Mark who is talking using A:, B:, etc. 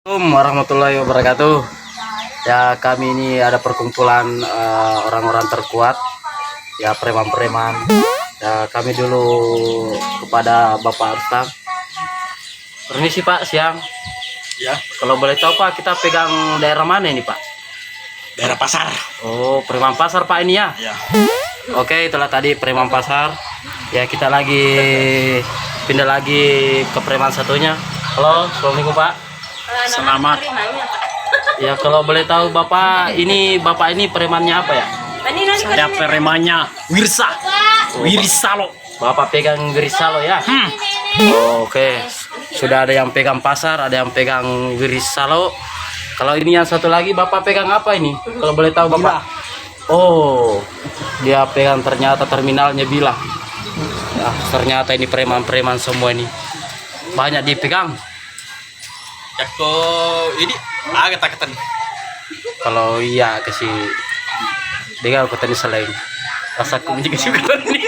A: Assalamualaikum warahmatullahi wabarakatuh. Ya, kami ini ada perkumpulan orang-orang terkuat, ya preman-preman. Ya, kami dulu kepada Bapak Arta. Permisi Pak, siang.
B: Ya,
A: Kalau boleh tahu Pak, kita pegang daerah mana ini Pak?
B: daerah pasar.
A: Oh, preman pasar Pak ini ya.
B: Ya.
A: Oke, itulah tadi preman pasar. Ya, kita lagi pindah lagi ke preman satunya. Halo, assalamualaikum Pak.
B: Selamat.
A: Ya, kalau boleh tahu Bapak ini premannya apa ya?
B: Saya premannya Wirsa. Wirisalo.
A: Bapak pegang Wirisalo ya? Oh, oke. Sudah ada yang pegang pasar, ada yang pegang Wirisalo. Kalau ini yang satu lagi Bapak pegang apa ini? Kalau boleh tahu Bapak? Oh, dia pegang ternyata terminalnya Bila. Ya, ternyata ini preman-preman semua ini. Banyak dipegang.
B: Jako ini agak taketan.
A: Kalau iya kasih dia petani selain rasaku juga suka ini.